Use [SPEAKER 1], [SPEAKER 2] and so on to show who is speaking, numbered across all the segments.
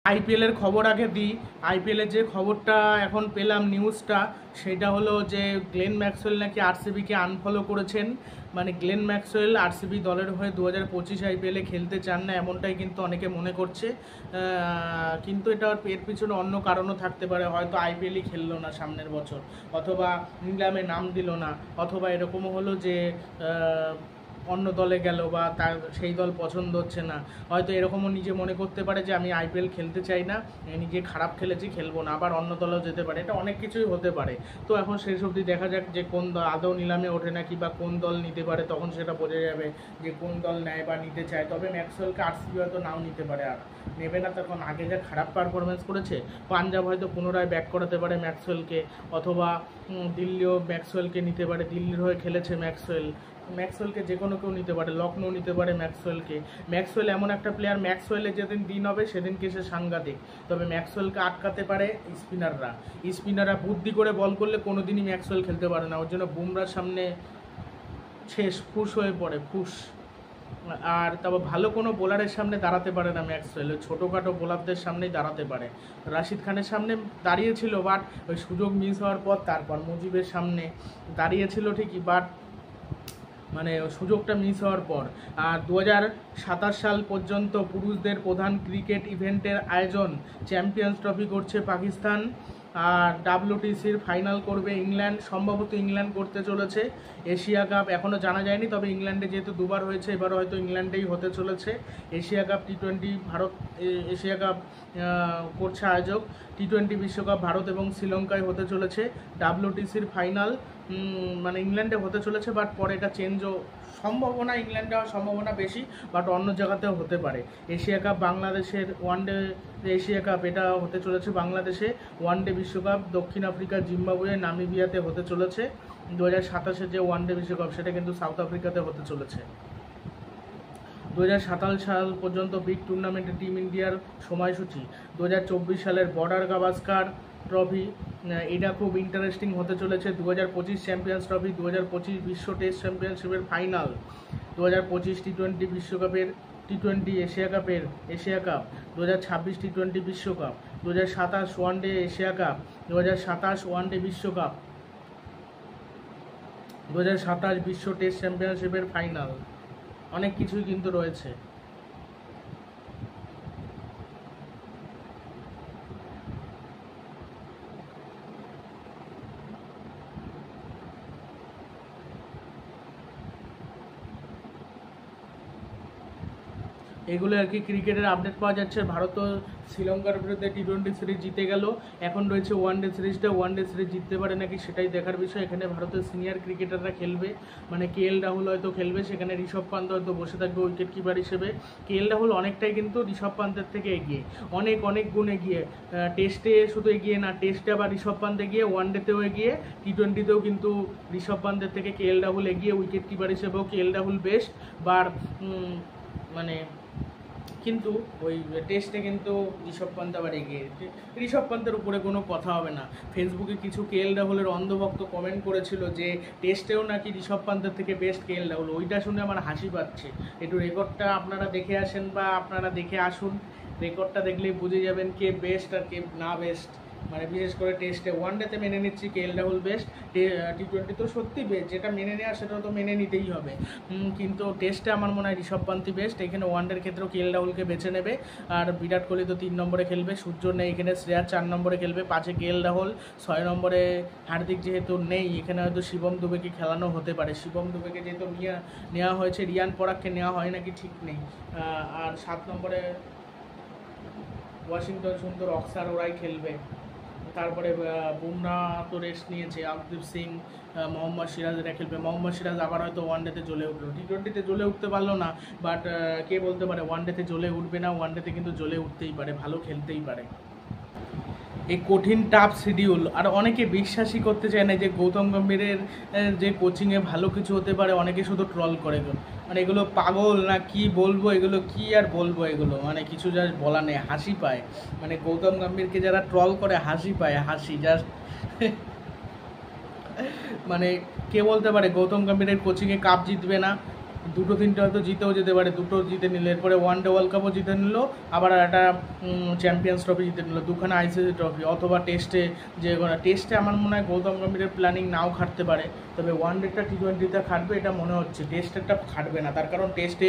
[SPEAKER 1] আইপিএলের খবর আগে দিই। আইপিএলের যে খবরটা এখন পেলাম নিউজটা, সেটা হলো যে গ্লেন ম্যাক্সওয়েল নাকি আরসিবিকে আনফলো করেছেন। মানে গ্লেন ম্যাক্সওয়েল আরসিবি দলের হয়ে 2025 আইপিএলে খেলতে চান না, এমনটাই কিন্তু অনেকে মনে করছে। কিন্তু এটা এর পিছনে অন্য কারণও থাকতে পারে, হয়তো আইপিএলই খেললো না সামনের বছর, অথবা নিলামে নাম দিল না, অথবা এরকমও হলো যে অন্য দলে গেল বা তার সেই দল পছন্দ হচ্ছে না। হয়তো এরকমও নিজে মনে করতে পারে যে আমি আইপিএল খেলতে চাই না, নিজে খারাপ খেলেছি, খেলবো না, আবার অন্য দলেও যেতে পারে, এটা অনেক কিছুই হতে পারে। তো এখন শেষ অবধি দেখা যাক যে কোন দল আদৌ নিলামে ওঠে নাকি, বা কোন দল নিতে পারে, তখন সেটা বোঝা যাবে যে কোন দল নেয় বা নিতে চায়। তবে ম্যাক্সওয়েলকে আরসিবি হয়তো নাও নিতে পারে, আর নেবে না, তখন আগে যা খারাপ পারফরমেন্স করেছে। পাঞ্জাব হয়তো পুনরায় ব্যাক করাতে পারে ম্যাক্সওয়েলকে, অথবা দিল্লিও ম্যাক্সওয়েলকে নিতে পারে, দিল্লির হয়ে খেলেছে ম্যাক্সওয়েলকে যে কোনো কেউ নিতে পারে, লখনৌ নিতে পারে ম্যাক্সওয়েলকে। ম্যাক্সওয়েল এমন একটা প্লেয়ার, ম্যাক্সওয়েলের যেদিন দিন হবে সেদিনকে সে সাংঘাতিক। তবে ম্যাক্সওয়েলকে আটকাতে পারে স্পিনাররা বুদ্ধি করে বল করলে কোনো দিনই ম্যাক্সওয়েল খেলতে পারে না, ওর জন্য বুমরার সামনে শেষ, ফুস হয়ে পড়ে, ফুস। আর তারপর ভালো কোনো বোলারের সামনে দাঁড়াতে পারে না ম্যাক্সওয়েল, ওই ছোটোখাটো বোলারদের সামনেই দাঁড়াতে পারে। রাশিদ খানের সামনে দাঁড়িয়েছিল, বাট ওই সুযোগ মিস হওয়ার পর তারপর মুজিবের সামনে দাঁড়িয়েছিল ঠিকই, বাট মানে সুযোগটা মিস হওয়ার পর। আর 2027 সাল পর্যন্ত পুরুষদের প্রধান ক্রিকেট ইভেন্টের আয়োজন চ্যাম্পিয়ন্স ট্রফি করছে পাকিস্তান, আর ডাব্লিউটিসির ফাইনাল করবে ইংল্যান্ড, সম্ভবত ইংল্যান্ড করতে চলেছে। এশিয়া কাপ এখনও জানা যায়নি, তবে ইংল্যান্ডে যেহেতু দুবার হয়েছে, এবারও হয়তো ইংল্যান্ডেই হতে চলেছে। Asia cup T20 Bharat, Asia cup করছে আয়োজক। টি20 বিশ্বকাপ ভারত এবং শ্রীলঙ্কায় হতে চলেছে। ডাব্লিউটিসির ফাইনাল মানে ইংল্যান্ডে হতে চলেছে, বাট পরে এটা চেঞ্জও সম্ভাবনা, ইংল্যান্ডে হওয়ার সম্ভাবনা বেশি, বাট অন্য জায়গাতেও হতে পারে। এশিয়া কাপ বাংলাদেশের ওয়ানডে এশিয়া কাপ এটা হতে চলেছে বাংলাদেশে। ওয়ানডে বিশ্বকাপ দক্ষিণ আফ্রিকা, জিম্বাবুয়ে, নামিবিয়াতে হতে চলেছে। 2027 যে ওয়ানডে বিশ্বকাপ সেটা কিন্তু সাউথ আফ্রিকাতে হতে চলেছে। 2027 সাল পর্যন্ত বিগ টুর্নামেন্টে টিম ইন্ডিয়ার সময়সূচি। 2024 সালের বর্ডার গাভাস্কার ট্রফি, এটা খুব ইন্টারেস্টিং হতে চলেছে। 2025 চ্যাম্পিয়ন্স ট্রফি, 2025 বিশ্ব টেস্ট চ্যাম্পিয়নশিপের ফাইনাল, 2025 টি20 বিশ্বকাপের টি20 এশিয়া কাপ, 2026 টি20 বিশ্বকাপ, 2027 ওয়ানডে এশিয়া কাপ, 2027 ওয়ানডে বিশ্বকাপ, 2027 বিশ্ব টেস্ট চ্যাম্পিয়নশিপের ফাইনাল, অনেক কিছুই কিন্তু রয়েছে। এগুলো আর কি ক্রিকেটের আপডেট পাওয়া যাচ্ছে। ভারতও শ্রীলঙ্কার বিরুদ্ধে টি20 সিরিজ জিতে গেল, এখন রয়েছে ওয়ানডে সিরিজটা। ওয়ানডে সিরিজ জিততে পারে নাকি সেটাই দেখার বিষয়। এখানে ভারতের সিনিয়র ক্রিকেটাররা খেলবে, মানে KL রাহুল হয়তো খেলবে, সেখানে ঋষভ পান্ত হয়তো বসে থাকবে উইকেট কিপার হিসেবে। KL রাহুল অনেকটাই কিন্তু ঋষভ পান্তের থেকে এগিয়ে, অনেক গুণ এগিয়ে। টেস্টে শুধু এগিয়ে না, টেস্টে আবার ঋষভ পান্ত এগিয়ে, ওয়ানডেতেও এগিয়ে, টি20তেও কিন্তু ঋষভ পান্তের থেকে KL রাহুল এগিয়ে। উইকেট কিপার হিসেবেও KL রাহুল বেস্ট, বার মানে কিন্তু ওই টেস্টে কিন্তু ঋষভ পান্ত আবার এগিয়ে। ঋষভ পান্তের উপরে কোনো কথা হবে না। ফেসবুকে কিছু KL রাহুলের অন্ধভক্ত কমেন্ট করেছিল যে টেস্টেও নাকি ঋষভ পান্তের থেকে বেস্ট KL রাহুল। ওইটা শুনে আমার হাসি পাচ্ছে। একটু রেকর্ডটা আপনারা দেখে আসেন, বা আপনারা দেখে আসুন, রেকর্ডটা দেখলেই বুঝে যাবেন কে বেস্ট আর কে না বেস্ট। মানে বিশেষ করে টেস্টে, ওয়ানডেতে মেনে নিচ্ছি KL রাহুল বেস্ট, টি20 তো সত্যি বেস্ট, যেটা মেনে নেওয়া সেটা তো মেনে নিতেই হবে। কিন্তু টেস্টে আমার মনে হয় ঋষভ পান্তই বেস্ট। এখানে ওয়ানডের ক্ষেত্রেও KL রাহুলকে বেছে নেবে। আর বিরাট কোহলি তো 3 নম্বরে খেলবে, সূর্য নেই এখানে, শ্রেয়াস 4 নম্বরে খেলবে, 5-এ KL রাহুল, 6 নম্বরে হার্দিক যেহেতু নেই, এখানে হয়তো শিবম দুবেকে খেলানো হতে পারে। শিবম দুবেকে যেহেতু নেওয়া হয়েছে, রিয়ান পরাগকে নেওয়া হয় নাকি ঠিক নেই। আর 7 নম্বরে ওয়াশিংটন সুন্দর, অক্সার, ওরাই খেলবে। তারপরে বুমরা তো রেস্ট নিয়েছে, আফদীপ সিং, মোহাম্মদ সিরাজেরা খেলবে। মোহাম্মদ সিরাজ আবার হয়তো ওয়ানডেতে জ্বলে উঠলো, টি20তে জ্বলে উঠতে পারলো না, বাট কে বলতে পারে ওয়ানডেতে জ্বলে উঠবে না। ওয়ানডেতে কিন্তু জ্বলে উঠতেই পারে, ভালো খেলতেই পারে। এই কঠিন টাফ শিডিউল, আর অনেকে বিশ্বাসই করতে চায় না যে গৌতম গম্ভীরের যে কোচিংয়ে ভালো কিছু হতে পারে। অনেকে শুধু ট্রল করে, মানে এগুলো পাগল না কি বলবো, এগুলো কি আর বলবো, এগুলো মানে কিছু জাস্ট বলা নেই, হাসি পায়। মানে গৌতম গম্ভীরকে যারা ট্রল করে হাসি পায়, হাসি জাস্ট মানে কে বলতে পারে গৌতম গম্ভীরের কোচিংয়ে কাপ জিতবে না। দুটো তিনটে হয়তো জিতেও যেতে পারে, দুটো জিতে নিলে এরপরে ওয়ানডে ওয়ার্ল্ড কাপও জিতে নিল, আবার একটা চ্যাম্পিয়ন্স ট্রফি জিতে নিল, দুখানা আইসিসি ট্রফি। অথবা টেস্টে, যে টেস্টে আমার মনে হয় গৌতম গম্ভীরের প্ল্যানিং নাও খাটতে পারে, তবে ওয়ানডেটা টি20তে খাটবে এটা মনে হচ্ছে, টেস্টেরটা খাটবে না। তার কারণ টেস্ট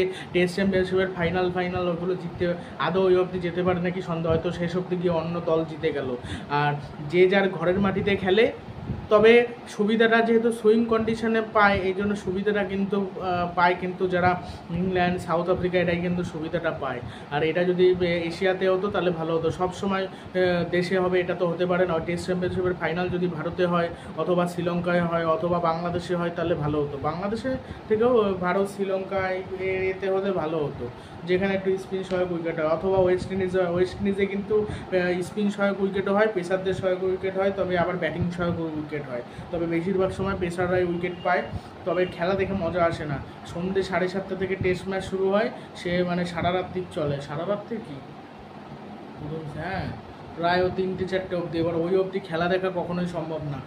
[SPEAKER 1] চ্যাম্পিয়নশিপের ফাইনাল ওগুলো জিততে আদৌ ওই অবধি যেতে পারে নাকি সন্দেহ, হয়তো শেষ অবধি গিয়ে অন্য দল জিতে গেল। আর যে যার ঘরের মাটিতে খেলে, তবে সুবিধাটা যেহেতু সুইং কন্ডিশনে পায়, এই জন্য সুবিধাটা কিন্তু পায়, কিন্তু যারা ইংল্যান্ড সাউথ আফ্রিকা এটাই কিন্তু সুবিধাটা পায়। আর এটা যদি এশিয়াতে হতো তাহলে ভালো হতো, সবসময় দেশে হবে এটা তো হতে পারে না। টেস্ট চ্যাম্পিয়নশিপের ফাইনাল যদি ভারতে হয়, অথবা শ্রীলঙ্কায় হয়, অথবা বাংলাদেশে হয়, তাহলে ভালো হতো। বাংলাদেশে থেকেও ভারত শ্রীলঙ্কায় এতে হলে ভালো হতো, যেখানে একটু স্পিন সহায়ক উইকেট হয়। অথবা ওয়েস্ট ইন্ডিজে কিন্তু স্পিন সহায়ক উইকেটও হয়, পেসারদের সহায়ক উইকেট হয়, তবে আবার ব্যাটিং সহায়ক উইকেট হয়। তবে বেশিরভাগ সময় পেসাররাই উইকেট পায়, তবে খেলা দেখে মজা আসে না। সন্ধ্যে 7:30 থেকে টেস্ট ম্যাচ শুরু হয়, সে মানে সারা রাত্রি চলে, সারা রাত্রি কি, হ্যাঁ প্রায় 3টে 4টে অবধি। এবার ওই অবধি খেলা দেখা কখনোই সম্ভব না।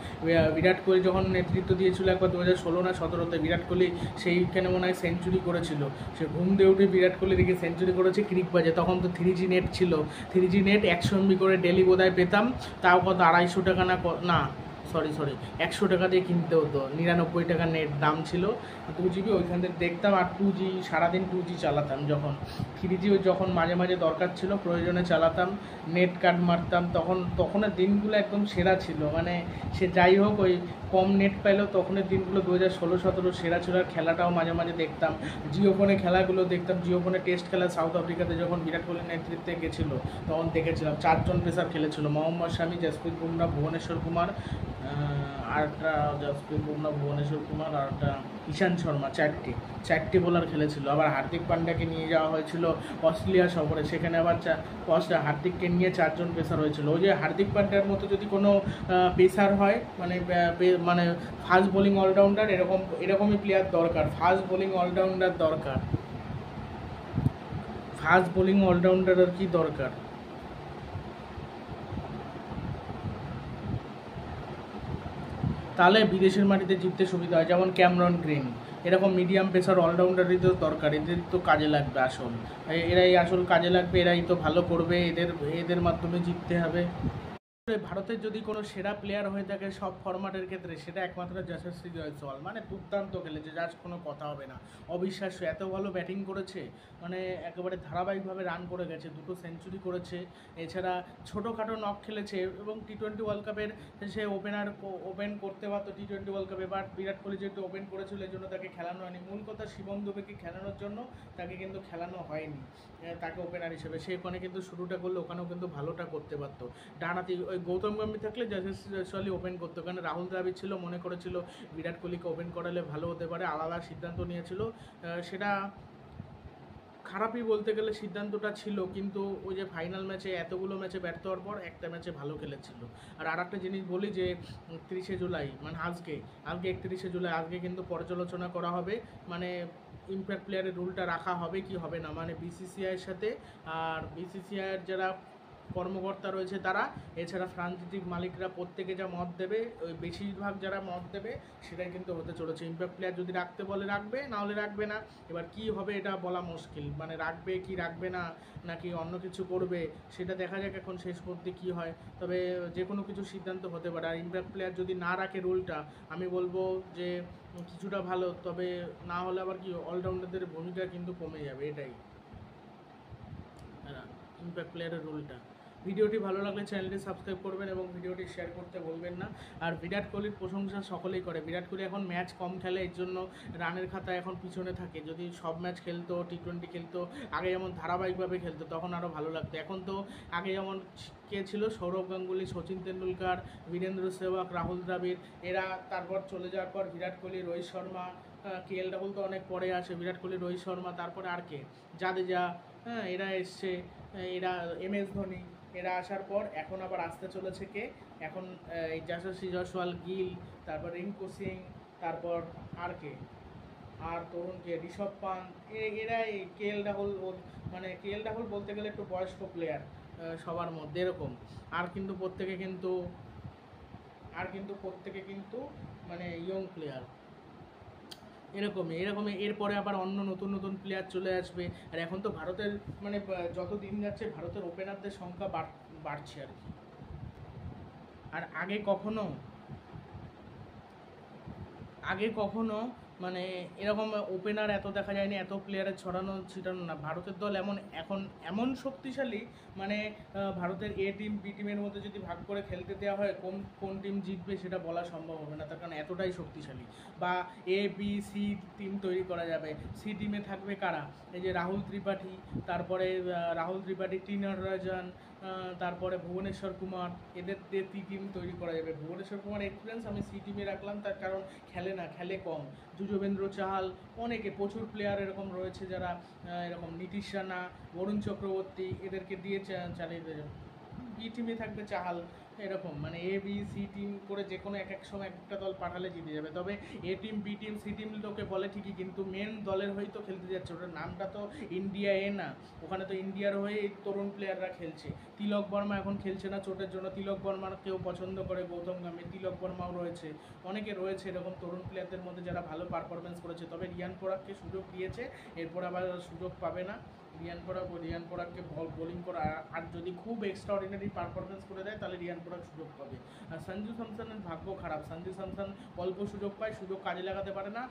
[SPEAKER 1] বিরাট কোহলি যখন নেতৃত্ব দিয়েছিল একবার 2016 না 17-তে, বিরাট কোহলি সেইখানে মনে হয় সেঞ্চুরি করেছিল। সে ঘুম দিয়ে উঠে বিরাট কোহলি দিকে সেঞ্চুরি করেছে ক্রিক বাজে, তখন তো 3G নেট ছিল। 3G নেট 100 MB করে ডেলি বোধহয় পেতাম, তাও কত 250 টাকা না সরি 100 টাকা দিয়ে কিনতে হতো, 99 টাকা নেট দাম ছিল। 2GB ওইখান থেকে দেখতাম, আর 2G সারাদিন 2G চালাতাম। যখন 3G যখন মাঝে মাঝে দরকার ছিল প্রয়োজনে চালাতাম, নেট কাট মারতাম, তখনের দিনগুলো একদম সেরা ছিল। মানে সে যাই হোক, ওই কম নেট পাইলেও তখনের দিনগুলো 2016-17 সেরা ছিল। আর খেলাটাও মাঝে মাঝে দেখতাম, জিও ফোনে খেলাগুলো দেখতাম। জিও ফোনে টেস্ট খেলা সাউথ আফ্রিকাতে যখন বিরাট কোহলির নেতৃত্বে গেছিলো তখন দেখেছিলাম। 4জন পেসার খেলেছিল, মোহাম্মদ শামি, জসপ্রীত বুমরা, ভুবনেশ্বর কুমার, আরেকটা জসপ্রীত বুমরা, ভুবনেশ্বর কুমার, আর একটা ঈশান্ত শর্মা, 4টি বোলার খেলেছিল। আবার হার্দিক পান্ড্যাকে নিয়ে যাওয়া হয়েছিল অস্ট্রেলিয়া সফরে, সেখানে আবার হার্দিককে নিয়ে 4জন পেসার হয়েছিল। ওই যে হার্দিক পান্ড্যার মতো যদি কোনো পেসার হয়, মানে ফাস্ট বোলিং অলরাউন্ডার, এরকমই প্লেয়ার দরকার, ফাস্ট বোলিং অলরাউন্ডার দরকার, ফাস্ট বোলিং অলরাউন্ডার আর কি দরকার। তাহলে বিদেশের মাটিতে জিততে সুবিধা হয়, যেমন ক্যামেরন গ্রিন, এরকম মিডিয়াম পেসার অলরাউন্ডারই তো দরকার, এদের তো কাজে লাগবে আসল, এরাই আসল কাজে লাগবে, এরাই তো ভালো করবে, এদের মাধ্যমে জিততে হবে। ভারতের যদি কোনো সেরা প্লেয়ার হয়ে থাকে সব ফরম্যাটের ক্ষেত্রে, সেটা একমাত্র যশস্বী জয়সওয়াল। মানে দুর্দান্ত খেলেছে, যার কোনো কথা হবে না, অবিশ্বাস্য, এত ভালো ব্যাটিং করেছে, মানে একেবারে ধারাবাহিকভাবে রান করে গেছে, 2টো সেঞ্চুরি করেছে। এছাড়া ছোটোখাটো নক খেলেছে, এবং টি20 ওয়ার্ল্ড কাপের সে ওপেন করতে পারতো টি20 ওয়ার্ল্ড কাপে, বাট বিরাট কোহলি যেহেতু ওপেন করেছিল এই জন্য তাকে খেলানো হয়নি। মূল কথা, শিবম দুবেকে খেলানোর জন্য তাকে কিন্তু খেলানো হয়নি, তাকে ওপেনার হিসেবে। সে ওখানে কিন্তু শুরুটা করলে ওখানেও কিন্তু ভালোটা করতে পারতো। ডানাতি ওই গৌতম গম্ভীর থাকলে যশস্বী ওপেন করতো, কারণ রাহুল দ্রাবিড় ছিল, মনে করেছিল বিরাট কোহলিকে ওপেন করালে ভালো হতে পারে, আলাদা সিদ্ধান্ত নিয়েছিল। সেটা খারাপই বলতে গেলে সিদ্ধান্তটা ছিল, কিন্তু ওই যে ফাইনাল ম্যাচে এতগুলো ম্যাচে ব্যর্থ হওয়ার পর একটা ম্যাচে ভালো খেলেছিল। আর একটা জিনিস বলি যে 30শে জুলাই, মানে আজকে 31শে জুলাই, আজকে কিন্তু পর্যালোচনা করা হবে, মানে ইম্প্যাক্ট প্লেয়ারের রুলটা রাখা হবে কি হবে না, মানে বিসিসিআইয়ের সাথে, আর বিসিসিআইয়ের যারা কর্মকর্তা রয়েছে তারা, এছাড়া ফ্রাঞ্চাইজির মালিকরা, প্রত্যেকে যা মত দেবে, ওই বেশিরভাগ যারা মত দেবে সেটাই কিন্তু হতে চলেছে। ইম্প্যাক্ট প্লেয়ার যদি রাখতে বলে রাখবে, না হলে রাখবে না। এবার কি হবে এটা বলা মুশকিল, মানে রাখবে কি রাখবে না, নাকি অন্য কিছু করবে, সেটা দেখা যাক এখন শেষ পর্যন্ত কী হয়। তবে যে কোনো কিছু সিদ্ধান্ত হতে পারে। আর ইম্প্যাক্ট প্লেয়ার যদি না রাখে রুলটা, আমি বলবো যে কিছুটা ভালো, তবে না হলে আবার কি অলরাউন্ডারদের ভূমিকা কিন্তু কমে যাবে, এটাই হ্যাঁ ইম্প্যাক্ট প্লেয়ারের রুলটা। ভিডিওটি ভালো লাগলে চ্যানেলটি সাবস্ক্রাইব করবেন এবং ভিডিওটি শেয়ার করতে ভুলবেন না। আর বিরাট কোহলির প্রশংসা সকলেই করে, বিরাট কোহলি এখন ম্যাচ কম খেলে, এর জন্য রানের খাতায় এখন পিছনে থাকে। যদি সব ম্যাচ খেলতো, টি20 খেলতো, আগে যেমন ধারাবাহিকভাবে খেলতো, তখন আরও ভালো লাগতো। এখন তো আগে যেমন কে ছিল, সৌরভ গাঙ্গুলি, সচিন তেন্ডুলকার, বীরেন্দ্র সেহবাগ, রাহুল দ্রাবিড়, এরা তারপর চলে যাওয়ার পর বিরাট কোহলি, রোহিত শর্মা, KL রাহুল তো অনেক পরে আসে, বিরাট কোহলি, রোহিত শর্মা, তারপরে আর কে, জাদেজা, এরা এসছে, এরা MS ধোনি, এরা আসার পর এখন আবার আসতে চলেছে কে, এখন এই যশস্বী জয়সওয়াল, গিল, তারপর রিঙ্কু সিং, তারপর আর কে, আর তরুণ কে, ঋষভ পান্ত, এরা KL রাহুল, মানে KL রাহুল বলতে গেলে একটু বয়স্ক প্লেয়ার সবার মধ্যে এরকম। আর কিন্তু প্রত্যেকে কিন্তু মানে ইয়ং প্লেয়ার। এরকমই এরকমই এরপরে আবার অন্য নতুন নতুন প্লেয়ার চলে আসবে। আর এখন তো ভারতের মানে যত দিন যাচ্ছে ভারতের ওপেনারদের সংখ্যা বাড়ছে আর কি। আর আগে কখনো মানে এরকম ওপেনার এত দেখা যায়নি, এত প্লেয়ারের ছড়ানো ছিটানো না। ভারতের দল এখন এমন শক্তিশালী, মানে ভারতের এ টিম বি টিমের মধ্যে যদি ভাগ করে খেলতে দেওয়া হয় কোন টিম জিতবে সেটা বলা সম্ভব হবে না, তার কারণ এতটাই শক্তিশালী। বা এ বি সি টিম তৈরি করা যাবে। সি টিমে থাকবে কারা, এই যে রাহুল ত্রিপাঠী, তারপরে টি নটরাজন, তারপরে ভুবনেশ্বর কুমার, এদের দিয়ে টিম তৈরি করা যাবে। ভুবনেশ্বর কুমার এক্সপিরিয়েন্স আমি সি টিমে রাখলাম, তার কারণ খেলে কম। যুজবেন্দ্র চাহাল, অনেকে প্রচুর প্লেয়ার এরকম রয়েছে যারা এরকম নীতিশ রানা, বরুণ চক্রবর্তী, এদেরকে দিয়ে চালিয়ে দেবে। বি টিমে থাকবে চাহাল, এরকম মানে এ বি সি টিম করে যে কোনো এক সময় একটা দল পাঠালে জিতে যাবে। তবে A team B team C team লোকে বলে ঠিকই, কিন্তু মেন দলের হয়েই তো খেলতে যাচ্ছে, ওটার নামটা তো ইন্ডিয়া না। ওখানে তো ইন্ডিয়ার হয়ে তরুণ প্লেয়াররা খেলছে। তিলক বর্মা এখন খেলছে না চোটের জন্য, তিলক বর্মার কেউ পছন্দ করে, গৌতম গম্ভীর, তিলক বর্মাও রয়েছে, অনেকে রয়েছে এরকম তরুণ প্লেয়ারদের মধ্যে যারা ভালো পারফরমেন্স করেছে। তবে রিয়ান পরাগকে সুযোগ দিয়েছে, এরপর আবার সুযোগ পাবে না। রিয়ান পরাগকে বোলিং করা, আর যদি খুব এক্সট্রা অর্ডিনারি পারফরমেন্স করে দেয় তাহলে রিয়ান পরাগ সুযোগ পাবে। আর সঞ্জু স্যামসনের ভাগ্য খারাপ। সঞ্জু স্যামসন অল্প সুযোগ পায়, সুযোগ কাজে লাগাতে পারে না,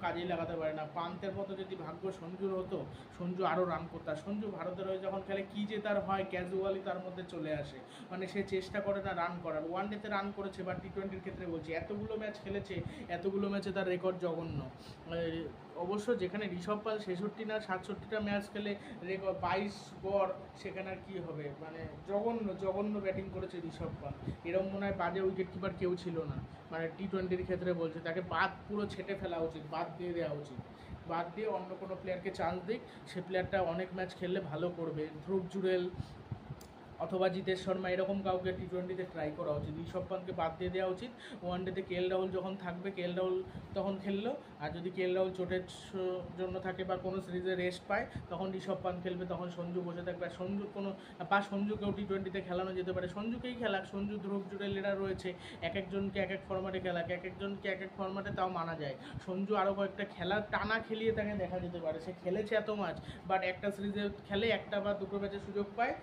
[SPEAKER 1] কাজেই লাগাতে পারে না। পান্তের মতো যদি ভাগ্য সঞ্জুর হতো, সঞ্জু আরও রান করতো। সঞ্জু ভারতের হয়ে যখন খেলে কী যে তার হয়, ক্যাজুয়ালি তার মধ্যে চলে আসে, মানে সে চেষ্টা করে না রান করার। ওয়ান ডেতে রান করেছে, বা টি-20-র ক্ষেত্রে বলছি, এতগুলো ম্যাচ খেলেছে, এতগুলো ম্যাচে তার রেকর্ড জঘন্য। অবশ্য যেখানে ঋষভ পাল 66 না 67টা ম্যাচ খেলে রেকর্ড 22 গড়, সেখানে আর কী হবে, মানে জঘন্য ব্যাটিং করেছে ঋষভ পাল। এরকম মনে হয় বাজে উইকেট কিপার কেউ ছিল না, মানে টি-20-র ক্ষেত্রে বলছে। তাকে পুরো ছেটে ফেলা উচিত, বাদ দিয়ে দেওয়া উচিত, বাদ দিয়ে অন্য কোনো প্লেয়ারকে চান্স দিক, সে প্লেয়ারটা অনেক ম্যাচ খেললে ভালো করবে। ধ্রুব জুরেল অথবা জিতেশ শর্মা, এরকম কাউকে টি-20-তে ট্রাই করা উচিত। ঋষভ পান্তকে বাদ দিয়ে দেওয়া উচিত। ওয়ানডেতে কেএল রাহুল যখন থাকবে, কেএল রাহুল তখন খেললো, আর যদি কেএল রাহুল চোটের জন্য থাকে বা কোনো সিরিজে রেস্ট পায়, তখন ঋষভ পান্ত খেলবে, তখন সঞ্জু বসে থাকবে। আর সঞ্জুকেও টি-20-তে খেলানো যেতে পারে, সঞ্জুকেই খেলাক। সঞ্জু, ধ্রুব জুরেল এরা রয়েছে, এক একজনকে এক এক ফরম্যাটে খেলাক, এক এক ফরম্যাটে, তাও মানা যায়। সঞ্জু আরও কয়েকটা খেলা টানা খেলিয়ে তাকে দেখা যেতে পারে। সে খেলেছে এত ম্যাচ, বাট একটা সিরিজে খেলে একটা বা দুটো ম্যাচে সুযোগ পায়,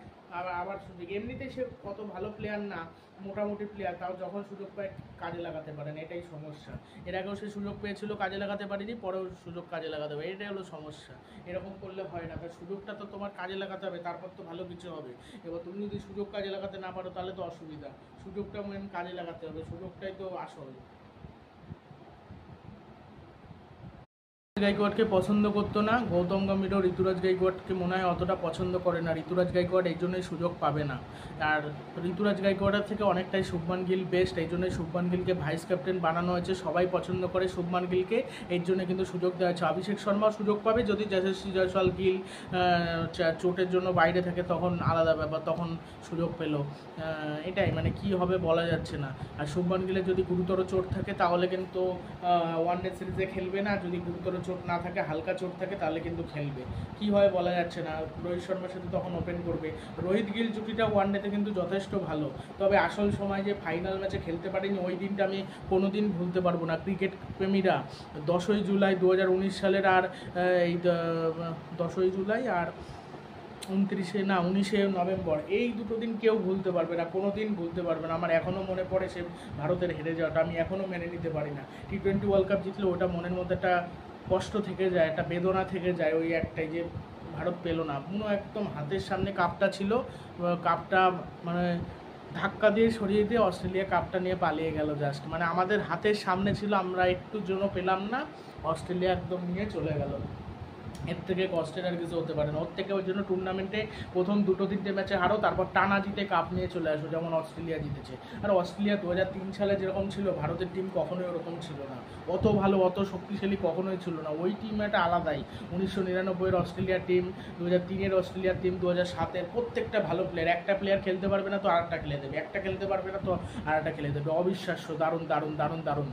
[SPEAKER 1] আবার সুযোগ। এমনিতেই সে কত ভালো প্লেয়ার না, মোটামুটি প্লেয়ার, তাও যখন সুযোগ পায় কাজে লাগাতে পারে না, এটাই সমস্যা। এর আগেও সে সুযোগ পেয়েছিল, কাজে লাগাতে পারেনি, পরেও সুযোগ কাজে লাগাতে পারে, এটাই হলো সমস্যা। এরকম করলে হয় না, সুযোগটা তো তোমার কাজে লাগাতে হবে, তারপর তো ভালো কিছু হবে। এবার তুমি যদি সুযোগ কাজে লাগাতে না পারো তাহলে তো অসুবিধা। সুযোগটা মেন কাজে লাগাতে হবে, সুযোগটাই তো আসল। গাইকোয়াড়কে পছন্দ করতো না গৌতম গম্ভীরও, ঋতুরাজ গাইকোয়াড়কে মনে হয় অতটা পছন্দ করে না। ঋতুরাজ গাইকোয়াড় এই জন্যই সুযোগ পাবে না। আর ঋতুরাজ গাইকোয়াড়ের থেকে অনেকটাই শুভমান গিল বেস্ট, এই জন্যই শুভমান গিলকে ভাইস ক্যাপ্টেন বানানো হয়েছে। সবাই পছন্দ করে শুভমান গিলকে, এর জন্য কিন্তু সুযোগ দেওয়া হয়েছে। অভিষেক শর্মাও সুযোগ পাবে যদি যশস্বী জয়সওয়াল, গিল চোটের জন্য বাইরে থাকে, তখন আলাদা ব্যাপার, তখন সুযোগ পেল। এটাই মানে কি হবে বলা যাচ্ছে না। আর শুভমান গিলের যদি গুরুতর চোট থাকে তাহলে কিন্তু ওয়ানডে সিরিজে খেলবে না, যদি গুরুতর চোট না থাকে, হালকা চোট থাকে, তাহলে কিন্তু খেলবে। কি হয় বলা যাচ্ছে না। রোহিত শর্মার সাথে তখন ওপেন করবে। রোহিত গিল জুটিটা ওয়ানডেতে কিন্তু যথেষ্ট ভালো, তবে আসল সময় যে ফাইনাল ম্যাচে খেলতে পারিনি, ওই দিনটা আমি কোনো দিন ভুলতে পারবো না। ক্রিকেট প্রেমীরা 10ই জুলাই 2019 সালের, আর এই 10ই জুলাই আর 19শে নভেম্বর, এই দুটো দিন কেউ ভুলতে পারবে না, কোনো দিন ভুলতে পারবে না। আমার এখনও মনে পড়ে সে ভারতের হেরে যাওয়াটা, আমি এখনও মেনে নিতে পারি না। টি-20 ওয়ার্ল্ড কাপ জিতলে ওটা মনের মধ্যে একটা কষ্ট থেকে যায়, একটা বেদনা থেকে যায়, ওই একটাই যে ভারত পেলো না। পুরো একদম হাতের সামনে কাপটা ছিল, কাপটা মানে ধাক্কা দিয়ে সরিয়ে দিয়ে অস্ট্রেলিয়া কাপটা নিয়ে পালিয়ে গেল জাস্ট, মানে আমাদের হাতের সামনে ছিল, আমরা একটুর জন্য পেলাম না, অস্ট্রেলিয়া একদম নিয়ে চলে গেল। এর থেকে কষ্টের আর কিছু হতে পারে না। ওর থেকে ওই জন্য টুর্নামেন্টে প্রথম 2-3টে ম্যাচে হারো, তারপর টানা জিতে কাপ নিয়ে চলে আসো, যেমন অস্ট্রেলিয়া জিতেছে। আর অস্ট্রেলিয়া 2003 সালে যেরকম ছিল, ভারতের টিম কখনোই ওরকম ছিল না, অত ভালো অত শক্তিশালী কখনোই ছিল না। ওই টিম একটা আলাদাই। 1999-এর অস্ট্রেলিয়ার টিম, 2003-এর অস্ট্রেলিয়ার টিম, 2007-এর, প্রত্যেকটা ভালো প্লেয়ার। একটা প্লেয়ার খেলতে পারবে না তো আরেকটা খেলে দেবে, একটা খেলতে পারবে না তো আরেকটা খেলে দেবে। অবিশ্বাস্য, দারুণ দারুণ দারুণ দারুণ।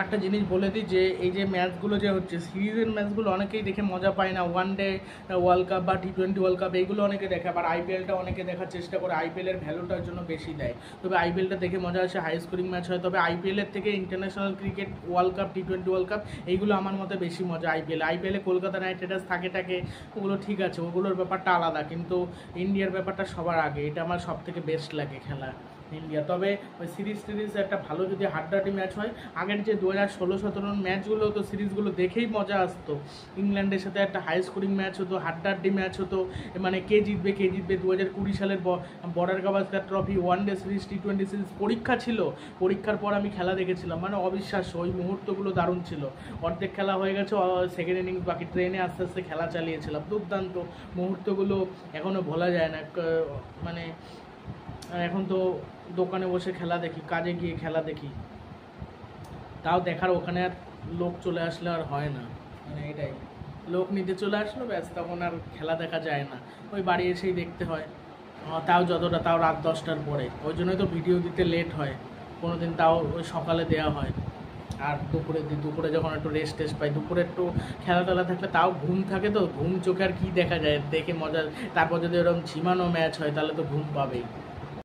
[SPEAKER 1] একটা জিনিস বলে দিই যে এই যে ম্যাচগুলো যে হচ্ছে সিরিজের ম্যাচগুলো অনেকেই দেখে মজা পায় না, ওয়ান ডে ওয়ার্ল্ড কাপ বা T20 ওয়ার্ল্ড কাপ এইগুলো অনেকে দেখে, আবার আইপিএলটা অনেকে দেখার চেষ্টা করে, আইপিএলের ভ্যালুটার জন্য বেশি দেয়। তবে আইপিএলটা দেখে মজা আসে, হাই স্কোরিং ম্যাচ হয়। তবে আইপিএলের থেকে international cricket world cup T20 world cup এইগুলো আমার মতে বেশি মজা। আইপিএলে কলকাতা নাইট রাইডার্স থাকে ওগুলো ঠিক আছে, ওগুলোর ব্যাপারটা আলাদা, কিন্তু ইন্ডিয়ার ব্যাপারটা সবার আগে, এটা আমার সব থেকে বেস্ট লাগে খেলা ইন্ডিয়া। তবে ওই সিরিজ একটা ভালো যদি হাড্ডাহাড্ডি ম্যাচ হয়, আগের যে 2016-17 ম্যাচগুলো হতো সিরিজগুলো দেখেই মজা আসতো। ইংল্যান্ডের সাথে একটা হাই স্কোরিং ম্যাচ হতো, হাড্ডাহাড্ডি ম্যাচ হতো, মানে কে জিতবে 2020 সালের border Gavaskar trophy, one day series, T20 series পরীক্ষা ছিল, পরীক্ষার পর আমি খেলা দেখেছিলাম, মানে অবিশ্বাস্য, ওই মুহূর্তগুলো দারুণ ছিল। অর্ধেক খেলা হয়ে গেছে, সেকেন্ড ইনিংস বাকি, ট্রেনে আস্তে আস্তে খেলা চালিয়েছিলাম, দুর্দান্ত মুহূর্তগুলো এখনও ভোলা যায় না। মানে এখন তো দোকানে বসে খেলা দেখি, কাজে গিয়ে খেলা দেখি, তাও দেখার ওখানে আর লোক চলে আসলে আর হয় না, মানে এটাই, লোক নিতে চলে আসলো ব্যাস, তখন আর খেলা দেখা যায় না, ওই বাড়ি এসেই দেখতে হয়, তাও তাও রাত 10টার পরে, ওই জন্যই তো ভিডিও দিতে লেট হয়, কোনো দিন তাও ওই সকালে দেওয়া হয়। আর দুপুরে যখন একটু রেস্ট পাই, দুপুরে একটু খেলা টেলা থাকলে তাও ঘুম থাকে, তো ঘুম চোখে আর কী দেখা যায় দেখে মজা। তারপর যদি ওরকম ঝিমানো ম্যাচ হয় তাহলে তো ঘুম পাবেই।